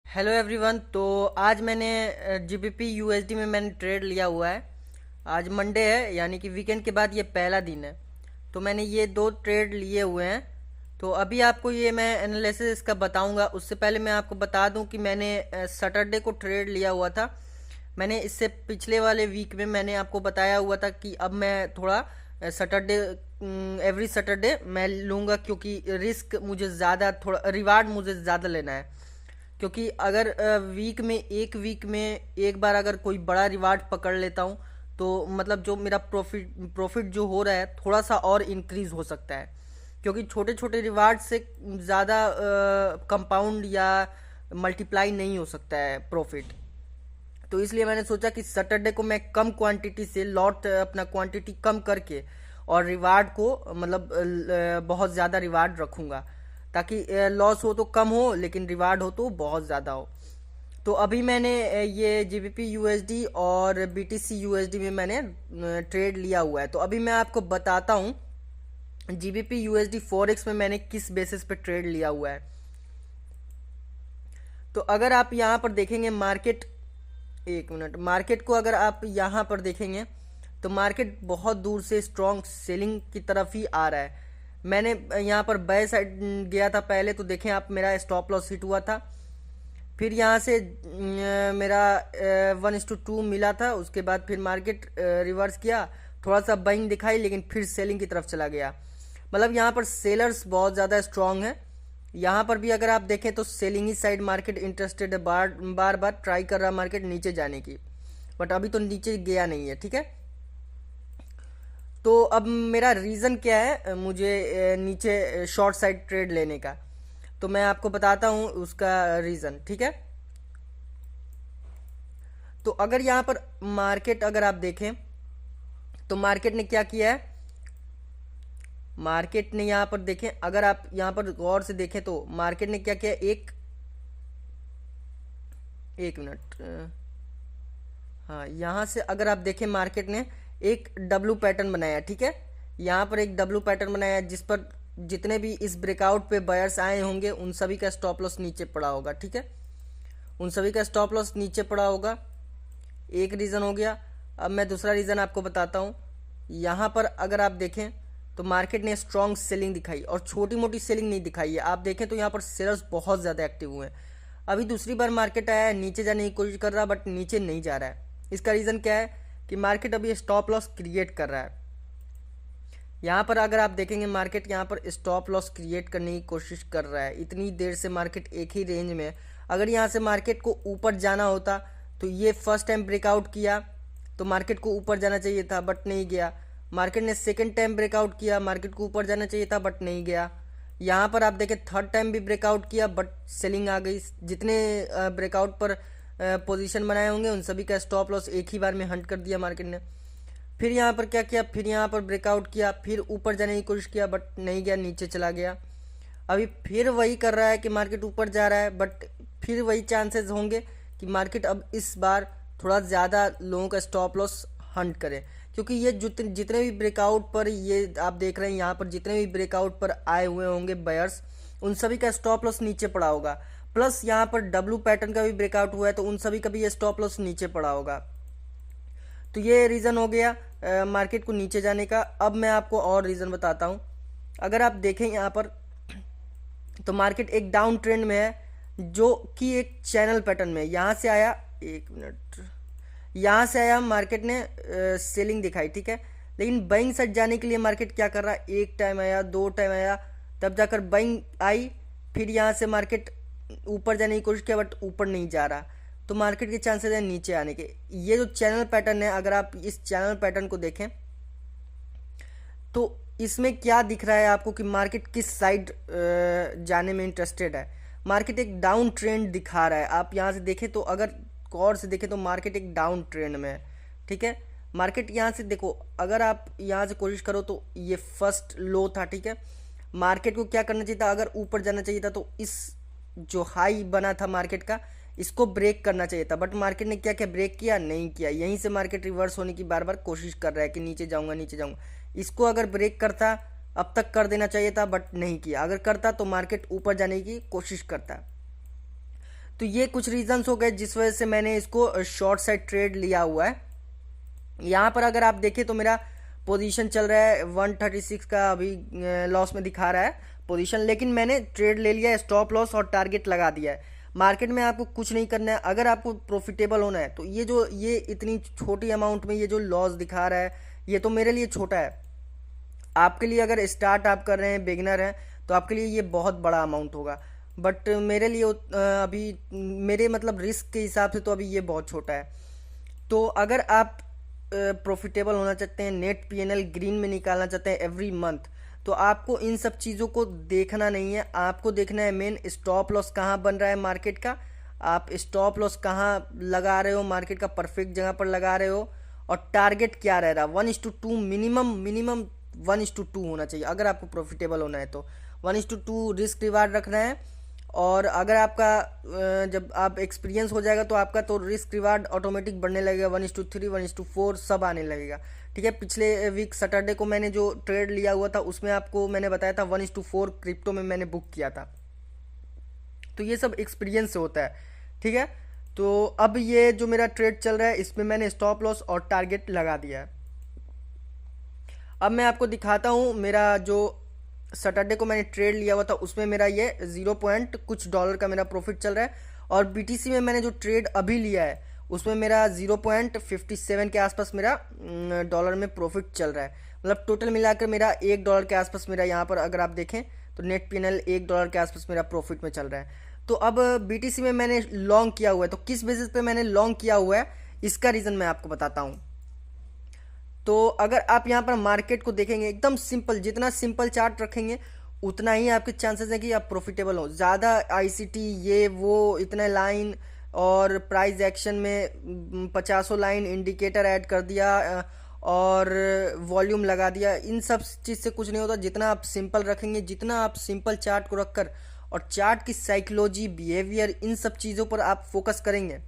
Hello everyone. तो आज मैंने जीबीपी यूएसडी में मैंने ट्रेड लिया हुआ है। आज मंडे है, यानी कि वीकेंड के बाद ये पहला दिन है। तो मैंने ये दो ट्रेड लिए हुए हैं। तो अभी आपको ये मैं एनालिसिस इसका बताऊंगा। उससे पहले मैं आपको बता दूं कि मैंने सैटरडे को ट्रेड लिया हुआ था। मैंने इससे पिछले वाले वीक में मैंने आपको बताया हुआ था कि अब मैं थोड़ा सैटरडे एवरी सैटरडे मैं लूँगा, क्योंकि रिस्क मुझे ज़्यादा, थोड़ा रिवार्ड मुझे ज़्यादा लेना है। क्योंकि अगर वीक में एक बार अगर कोई बड़ा रिवार्ड पकड़ लेता हूँ, तो मतलब जो मेरा प्रॉफिट जो हो रहा है थोड़ा सा और इंक्रीज हो सकता है। क्योंकि छोटे छोटे रिवार्ड से ज़्यादा कंपाउंड या मल्टीप्लाई नहीं हो सकता है प्रॉफिट। तो इसलिए मैंने सोचा कि सैटरडे को मैं कम क्वांटिटी से लॉट अपना क्वांटिटी कम करके और रिवार्ड को मतलब बहुत ज़्यादा रिवार्ड रखूँगा, ताकि लॉस हो तो कम हो लेकिन रिवार्ड हो तो बहुत ज़्यादा हो। तो अभी मैंने ये जीबीपी यूएसडी और बीटीसी यूएसडी में मैंने ट्रेड लिया हुआ है। तो अभी मैं आपको बताता हूँ जीबीपी यूएसडी फॉरेक्स में मैंने किस बेसिस पे ट्रेड लिया हुआ है। तो अगर आप यहाँ पर देखेंगे मार्केट, एक मिनट, मार्केट को अगर आप यहाँ पर देखेंगे तो मार्केट बहुत दूर से स्ट्रॉन्ग सेलिंग की तरफ ही आ रहा है। मैंने यहाँ पर बाय साइड गया था पहले, तो देखें आप, मेरा स्टॉप लॉस हिट हुआ था। फिर यहाँ से मेरा 1:2 मिला था। उसके बाद फिर मार्केट रिवर्स किया, थोड़ा सा बाइंग दिखाई, लेकिन फिर सेलिंग की तरफ चला गया। मतलब यहाँ पर सेलर्स बहुत ज़्यादा स्ट्रांग है। यहाँ पर भी अगर आप देखें तो सेलिंग ही साइड मार्केट इंटरेस्टेड है, बार बार बार ट्राई कर रहा मार्केट नीचे जाने की, बट अभी तो नीचे गया नहीं है। ठीक है, तो अब मेरा रीज़न क्या है मुझे नीचे शॉर्ट साइड ट्रेड लेने का, तो मैं आपको बताता हूँ उसका रीज़न। ठीक है, तो अगर यहाँ पर मार्केट अगर आप देखें तो मार्केट ने क्या किया है, मार्केट ने यहाँ पर देखें, अगर आप यहाँ पर गौर से देखें तो मार्केट ने क्या किया, एक मिनट, हाँ, यहाँ से अगर आप देखें मार्केट ने एक डब्लू पैटर्न बनाया। ठीक है, यहाँ पर एक डब्लू पैटर्न बनाया जिस पर जितने भी इस ब्रेकआउट पे बायर्स आए होंगे उन सभी का स्टॉप लॉस नीचे पड़ा होगा। ठीक है, उन सभी का स्टॉप लॉस नीचे पड़ा होगा। एक रीज़न हो गया। अब मैं दूसरा रीज़न आपको बताता हूँ। यहाँ पर अगर आप देखें तो मार्केट ने स्ट्रॉन्ग सेलिंग दिखाई और छोटी मोटी सेलिंग नहीं दिखाई है। आप देखें तो यहाँ पर सेलर्स बहुत ज़्यादा एक्टिव हुए हैं। अभी दूसरी बार मार्केट आया है, नीचे जाने की कोशिश कर रहा, बट नीचे नहीं जा रहा है। इसका रीज़न क्या है कि मार्केट अभी स्टॉप लॉस क्रिएट कर रहा है। यहाँ पर अगर आप देखेंगे मार्केट यहाँ पर स्टॉप लॉस क्रिएट करने की कोशिश कर रहा है। इतनी देर से मार्केट एक ही रेंज में है। अगर यहाँ से मार्केट को ऊपर जाना होता तो ये फर्स्ट टाइम ब्रेकआउट किया तो मार्केट को ऊपर जाना चाहिए था, बट नहीं गया। मार्केट ने सेकेंड टाइम ब्रेकआउट किया, मार्केट को ऊपर जाना चाहिए था, बट नहीं गया। यहाँ पर आप देखें थर्ड टाइम भी ब्रेकआउट किया, बट सेलिंग आ गई। जितने ब्रेकआउट पर पोजीशन बनाए होंगे उन सभी का स्टॉप लॉस एक ही बार में हंट कर दिया मार्केट ने। फिर यहाँ पर क्या किया, फिर यहाँ पर ब्रेकआउट किया, फिर ऊपर जाने की कोशिश किया, बट नहीं गया, नीचे चला गया। अभी फिर वही कर रहा है कि मार्केट ऊपर जा रहा है, बट फिर वही चांसेस होंगे कि मार्केट अब इस बार थोड़ा ज़्यादा लोगों का स्टॉप लॉस हंट करे। क्योंकि ये जितने भी ब्रेकआउट पर ये आप देख रहे हैं, यहाँ पर जितने भी ब्रेकआउट पर आए हुए होंगे बायर्स, उन सभी का स्टॉप लॉस नीचे पड़ा होगा। प्लस यहाँ पर डब्लू पैटर्न का भी ब्रेकआउट हुआ है, तो उन सभी का भी ये स्टॉप लॉस नीचे पड़ा होगा। तो ये रीज़न हो गया मार्केट को नीचे जाने का। अब मैं आपको और रीज़न बताता हूँ। अगर आप देखें यहाँ पर तो मार्केट एक डाउन ट्रेंड में है, जो कि एक चैनल पैटर्न में यहाँ से आया, एक मिनट, यहाँ से आया, मार्केट ने सेलिंग दिखाई। ठीक है, लेकिन बाइंग साइड जाने के लिए मार्केट क्या कर रहा है, एक टाइम आया, दो टाइम आया, तब जाकर बाइंग आई। फिर यहाँ से मार्केट ऊपर जाने की कोशिश किया, बट ऊपर नहीं जा रहा, तो मार्केट के चांसेस है नीचे आने के। ये जो चैनल पैटर्न है, अगर आप इस चैनल पैटर्न को देखें तो इसमें क्या दिख रहा है आपको कि मार्केट किस साइड जाने में इंटरेस्टेड है। मार्केट एक डाउन ट्रेंड दिखा रहा है। आप यहाँ से देखें तो, अगर गौर से देखें तो मार्केट एक डाउन ट्रेंड में है। ठीक है, मार्केट यहाँ से देखो, अगर आप यहाँ से कोशिश करो तो ये फर्स्ट लो था। ठीक है, मार्केट को क्या करना चाहिए था, अगर ऊपर जाना चाहिए था तो इस जो हाई बना था मार्केट का, इसको ब्रेक करना चाहिए था, बट मार्केट ने क्या किया, ब्रेक किया नहीं किया। यहीं से मार्केट रिवर्स होने की बार बार कोशिश कर रहा है कि नीचे जाऊंगा नीचे जाऊंगा। इसको अगर ब्रेक करता अब तक कर देना चाहिए था, बट नहीं किया। अगर करता तो मार्केट ऊपर जाने की कोशिश करता। तो ये कुछ रीजंस हो गए जिस वजह से मैंने इसको शॉर्ट साइड ट्रेड लिया हुआ है। यहाँ पर अगर आप देखें तो मेरा पोजीशन चल रहा है 136 का, अभी लॉस में दिखा रहा है पोजीशन, लेकिन मैंने ट्रेड ले लिया है, स्टॉप लॉस और टारगेट लगा दिया है। मार्केट में आपको कुछ नहीं करना है, अगर आपको प्रॉफिटेबल होना है तो ये इतनी छोटी अमाउंट में ये जो लॉस दिखा रहा है ये तो मेरे लिए छोटा है। आपके लिए अगर स्टार्ट आप कर रहे हैं, बिगिनर हैं, तो आपके लिए ये बहुत बड़ा अमाउंट होगा, बट मेरे लिए अभी मेरे मतलब रिस्क के हिसाब से तो अभी ये बहुत छोटा है। तो अगर आप प्रॉफिटेबल होना चाहते हैं, नेट पीएनएल ग्रीन में निकालना चाहते हैं एवरी मंथ, तो आपको इन सब चीज़ों को देखना नहीं है। आपको देखना है मेन स्टॉप लॉस कहाँ बन रहा है मार्केट का, आप स्टॉप लॉस कहाँ लगा रहे हो, मार्केट का परफेक्ट जगह पर लगा रहे हो, और टारगेट क्या रह रहा है। 1:2 मिनिमम 1:2 होना चाहिए अगर आपको प्रॉफिटेबल होना है तो 1:2 रिस्क रिवार्ड रखना है। और अगर आपका जब आप एक्सपीरियंस हो जाएगा तो आपका तो रिस्क रिवार्ड ऑटोमेटिक बढ़ने लगेगा, 1:3 1:4 सब आने लगेगा। ठीक है, पिछले वीक सैटरडे को मैंने जो ट्रेड लिया हुआ था उसमें आपको मैंने बताया था 1:4 क्रिप्टो में मैंने बुक किया था। तो ये सब एक्सपीरियंस से होता है। ठीक है, तो अब ये जो मेरा ट्रेड चल रहा है इसमें मैंने स्टॉप लॉस और टारगेट लगा दिया है। अब मैं आपको दिखाता हूँ मेरा जो सैटरडे को मैंने ट्रेड लिया हुआ था उसमें मेरा ये 0 पॉइंट कुछ डॉलर का मेरा प्रॉफिट चल रहा है, और बीटीसी में मैंने जो ट्रेड अभी लिया है उसमें मेरा 0.57 के आसपास मेरा डॉलर में प्रॉफिट चल रहा है। मतलब टोटल मिलाकर मेरा $1 के आसपास मेरा यहाँ पर अगर आप देखें तो नेट पीएनएल $1 के आसपास मेरा प्रॉफिट में चल रहा है। तो अब बीटीसी में मैंने लॉन्ग किया हुआ है, तो किस बेसिस पे मैंने लॉन्ग किया हुआ है इसका रीज़न मैं आपको बताता हूँ। तो अगर आप यहाँ पर मार्केट को देखेंगे एकदम सिंपल, जितना सिंपल चार्ट रखेंगे उतना ही आपके चांसेस हैं कि आप प्रॉफिटेबल हो। ज़्यादा आईसीटी ये वो इतने लाइन और प्राइस एक्शन में 50 लाइन इंडिकेटर ऐड कर दिया और वॉल्यूम लगा दिया, इन सब चीज़ से कुछ नहीं होता। जितना आप सिंपल रखेंगे, जितना आप सिंपल चार्ट को रखकर और चार्ट की साइकोलॉजी, बिहेवियर, इन सब चीज़ों पर आप फोकस करेंगे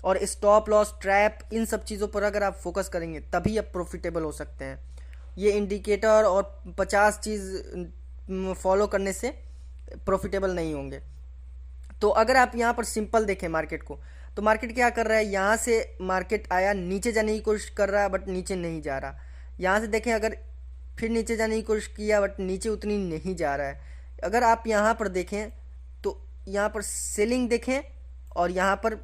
और स्टॉप लॉस, ट्रैप, इन सब चीज़ों पर अगर आप फोकस करेंगे तभी आप प्रॉफिटेबल हो सकते हैं। ये इंडिकेटर और 50 चीज़ फॉलो करने से प्रॉफिटेबल नहीं होंगे। तो अगर आप यहाँ पर सिंपल देखें मार्केट को, तो मार्केट क्या कर रहा है, यहाँ से मार्केट आया, नीचे जाने की कोशिश कर रहा है बट नीचे नहीं जा रहा। यहाँ से देखें, अगर फिर नीचे जाने की कोशिश किया बट नीचे उतनी नहीं जा रहा है। अगर आप यहाँ पर देखें तो यहाँ पर सेलिंग देखें और यहाँ पर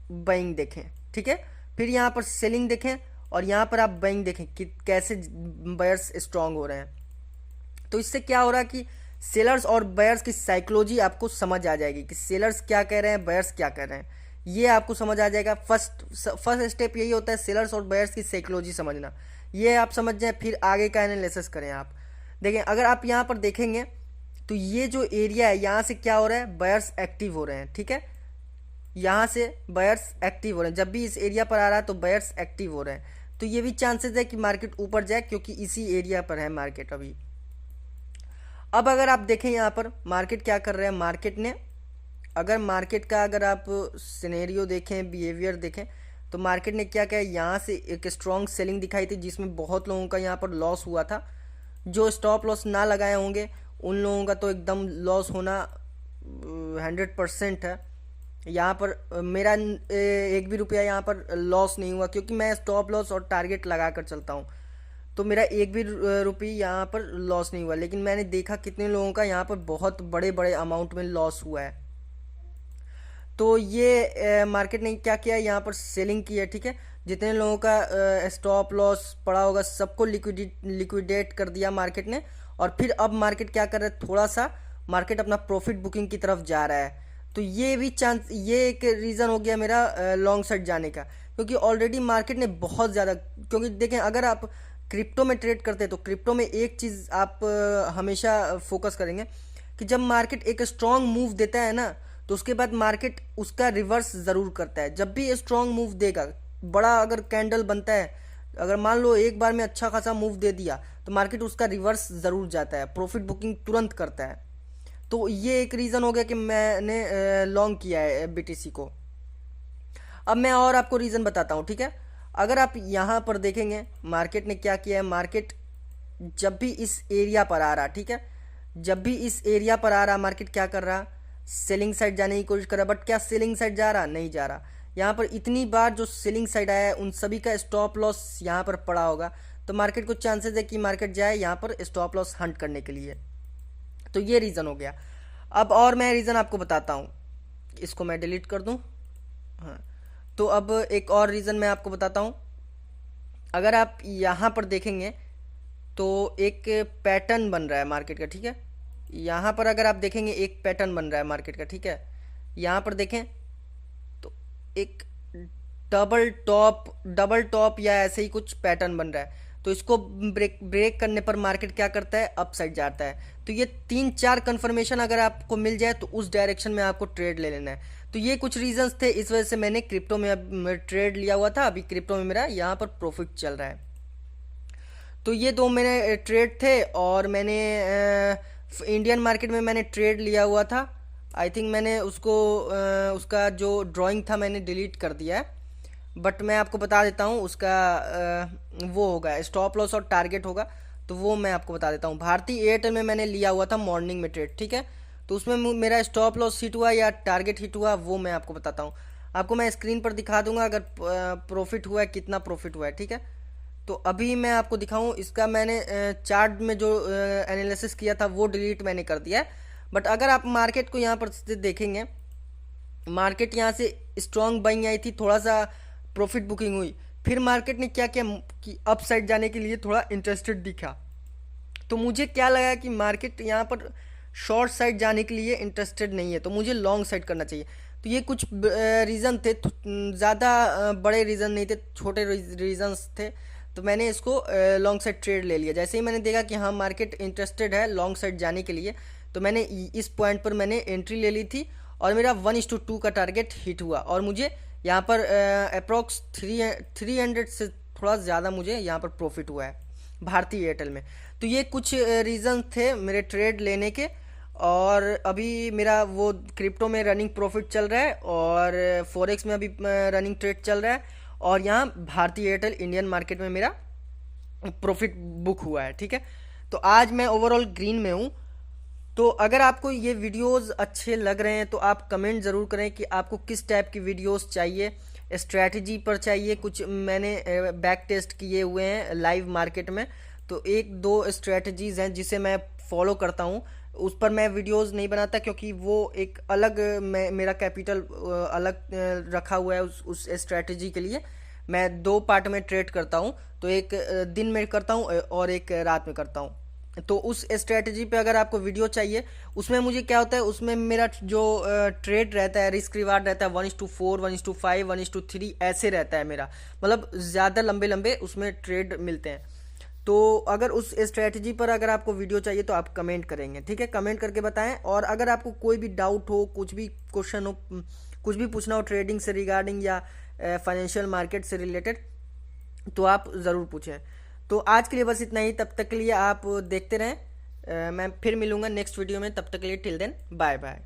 बाइंग देखें। ठीक है, फिर यहाँ पर सेलिंग देखें और यहाँ पर आप बाइंग देखें कि कैसे बायर्स स्ट्रांग हो रहे हैं। तो इससे क्या हो रहा है कि सेलर्स और बायर्स की साइकोलॉजी आपको समझ आ जाएगी कि सेलर्स क्या कह रहे हैं, बायर्स क्या कह रहे हैं, ये आपको समझ आ जाएगा। फर्स्ट स्टेप यही होता है, सेलर्स और बायर्स की साइकोलॉजी समझना। ये आप समझ जाए फिर आगे का एनालिसिस करें। आप देखें, अगर आप यहाँ पर देखेंगे तो ये जो एरिया है यहाँ से क्या हो रहा है, बायर्स एक्टिव हो रहे हैं। ठीक है, यहाँ से बायर्स एक्टिव हो रहे हैं, जब भी इस एरिया पर आ रहा है तो बायर्स एक्टिव हो रहे हैं। तो ये भी चांसेस है कि मार्केट ऊपर जाए क्योंकि इसी एरिया पर है मार्केट अभी। अब अगर आप देखें यहाँ पर मार्केट क्या कर रहा है, मार्केट ने अगर मार्केट का अगर आप सिनेरियो देखें, बिहेवियर देखें, तो मार्केट ने क्या किया, यहाँ से एक स्ट्रॉन्ग सेलिंग दिखाई थी जिसमें बहुत लोगों का यहाँ पर लॉस हुआ था। जो स्टॉप लॉस ना लगाए होंगे उन लोगों का तो एकदम लॉस होना 100% है। यहाँ पर मेरा एक भी रुपया यहाँ पर लॉस नहीं हुआ क्योंकि मैं स्टॉप लॉस और टारगेट लगा कर चलता हूँ, तो मेरा एक भी रुपये यहाँ पर लॉस नहीं हुआ। लेकिन मैंने देखा कितने लोगों का यहाँ पर बहुत बड़े बड़े अमाउंट में लॉस हुआ है। तो ये मार्केट ने क्या किया, यहाँ पर सेलिंग की है। ठीक है, जितने लोगों का स्टॉप लॉस पड़ा होगा सबको लिक्विडेट कर दिया मार्केट ने। और फिर अब मार्केट क्या कर रहा है, थोड़ा सा मार्केट अपना प्रॉफिट बुकिंग की तरफ जा रहा है। तो ये भी चांस, ये एक रीज़न हो गया मेरा लॉन्ग साइड जाने का, क्योंकि ऑलरेडी मार्केट ने बहुत ज़्यादा, क्योंकि देखें अगर आप क्रिप्टो में ट्रेड करते हैं तो क्रिप्टो में एक चीज़ आप हमेशा फोकस करेंगे कि जब मार्केट एक स्ट्रॉन्ग मूव देता है ना तो उसके बाद मार्केट उसका रिवर्स ज़रूर करता है। जब भी स्ट्रॉन्ग मूव देगा, बड़ा अगर कैंडल बनता है, अगर मान लो एक बार में अच्छा खासा मूव दे दिया तो मार्केट उसका रिवर्स ज़रूर जाता है, प्रॉफिट बुकिंग तुरंत करता है। तो ये एक रीज़न हो गया कि मैंने लॉन्ग किया है बीटीसी को। अब मैं और आपको रीज़न बताता हूँ। ठीक है, अगर आप यहाँ पर देखेंगे मार्केट ने क्या किया है, मार्केट जब भी इस एरिया पर आ रहा, ठीक है, जब भी इस एरिया पर आ रहा मार्केट क्या कर रहा, सेलिंग साइड जाने की कोशिश कर रहा है, बट क्या सेलिंग साइड जा रहा? नहीं जा रहा। यहाँ पर इतनी बार जो सेलिंग साइड आया है उन सभी का स्टॉप लॉस यहाँ पर पड़ा होगा, तो मार्केट को चांसेस है कि मार्केट जाए यहाँ पर स्टॉप लॉस हंट करने के लिए। तो ये रीज़न हो गया। अब और मैं रीज़न आपको बताता हूँ, इसको मैं डिलीट कर दूँ। हाँ, तो अब एक और रीज़न मैं आपको बताता हूँ। अगर आप यहाँ पर देखेंगे तो एक पैटर्न बन रहा है मार्केट का, ठीक है। यहाँ पर अगर आप देखेंगे एक पैटर्न बन रहा है मार्केट का, ठीक है। यहाँ पर देखें तो एक डबल टॉप या ऐसे ही कुछ पैटर्न बन रहा है। तो इसको ब्रेक करने पर मार्केट क्या करता है? अप साइड जाता है। तो ये 3-4 कंफर्मेशन अगर आपको मिल जाए तो उस डायरेक्शन में आपको ट्रेड ले लेना है। तो ये कुछ रीजंस थे, इस वजह से मैंने क्रिप्टो में ट्रेड लिया हुआ था। अभी क्रिप्टो में मेरा यहाँ पर प्रॉफिट चल रहा है। तो ये 2 मेरे ट्रेड थे। और मैंने इंडियन मार्केट में मैंने ट्रेड लिया हुआ था। आई थिंक मैंने उसको उसका जो ड्राइंग था मैंने डिलीट कर दिया है, बट मैं आपको बता देता हूँ उसका वो होगा स्टॉप लॉस और टारगेट होगा, तो वो मैं आपको बता देता हूँ। भारतीय एयरटेल में मैंने लिया हुआ था मॉर्निंग में ट्रेड, ठीक है। तो उसमें मेरा स्टॉप लॉस हिट हुआ या टारगेट हिट हुआ वो मैं आपको बताता हूँ। आपको मैं स्क्रीन पर दिखा दूंगा अगर प्रॉफिट हुआ है, कितना प्रॉफिट हुआ है, ठीक है। तो अभी मैं आपको दिखाऊं, इसका मैंने चार्ट में जो एनालिसिस किया था वो डिलीट मैंने कर दिया है। बट अगर आप मार्केट को यहाँ पर से देखेंगे, मार्केट यहाँ से स्ट्रॉन्ग बाइंग आई थी, थोड़ा सा प्रॉफिट बुकिंग हुई, फिर मार्केट ने क्या किया कि अप साइड जाने के लिए थोड़ा इंटरेस्टेड दिखा। तो मुझे क्या लगा कि मार्केट यहाँ पर शॉर्ट साइड जाने के लिए इंटरेस्टेड नहीं है, तो मुझे लॉन्ग साइड करना चाहिए। तो ये कुछ रीज़न थे, ज़्यादा बड़े रीज़न नहीं थे, छोटे रीजंस थे। तो मैंने इसको लॉन्ग साइड ट्रेड ले लिया। जैसे ही मैंने देखा कि हाँ मार्केट इंटरेस्टेड है लॉन्ग साइड जाने के लिए, तो मैंने इस पॉइंट पर मैंने एंट्री ले ली थी और मेरा 1:2 का टारगेट हिट हुआ। और मुझे यहाँ पर अप्रॉक्स 300 से थोड़ा ज़्यादा मुझे यहाँ पर प्रॉफिट हुआ है भारतीय एयरटेल में। तो ये कुछ रीज़न थे मेरे ट्रेड लेने के। और अभी मेरा वो क्रिप्टो में रनिंग प्रॉफिट चल रहा है और फॉरेक्स में अभी रनिंग ट्रेड चल रहा है, और यहाँ भारतीय एयरटेल इंडियन मार्केट में मेरा प्रॉफिट बुक हुआ है, ठीक है। तो आज मैं ओवरऑल ग्रीन में हूँ। तो अगर आपको ये वीडियोस अच्छे लग रहे हैं तो आप कमेंट ज़रूर करें कि आपको किस टाइप की वीडियोस चाहिए, स्ट्रैटेजी पर चाहिए। कुछ मैंने बैक टेस्ट किए हुए हैं लाइव मार्केट में, तो 1-2 स्ट्रैटेजीज़ हैं जिसे मैं फॉलो करता हूँ। उस पर मैं वीडियोस नहीं बनाता क्योंकि वो एक अलग मेरा कैपिटल अलग रखा हुआ है उस स्ट्रैटेजी के लिए। मैं 2 पार्ट में ट्रेड करता हूँ, तो एक दिन में करता हूँ और एक रात में करता हूँ। तो उस स्ट्रैटेजी पे अगर आपको वीडियो चाहिए, उसमें मुझे क्या होता है, उसमें मेरा जो ट्रेड रहता है, रिस्क रिवार्ड रहता है 1:4, 1:5, 1:3 ऐसे रहता है मेरा, मतलब ज़्यादा लंबे लंबे उसमें ट्रेड मिलते हैं। तो अगर उस स्ट्रैटेजी पर अगर आपको वीडियो चाहिए तो आप कमेंट करेंगे, ठीक है। कमेंट करके बताएं। और अगर आपको कोई भी डाउट हो, कुछ भी क्वेश्चन हो, कुछ भी पूछना हो ट्रेडिंग से रिगार्डिंग या फाइनेंशियल मार्केट से रिलेटेड, तो आप ज़रूर पूछें। तो आज के लिए बस इतना ही। तब तक के लिए आप देखते रहें। मैं फिर मिलूँगा नेक्स्ट वीडियो में। तब तक के लिए टिल देन बाय बाय।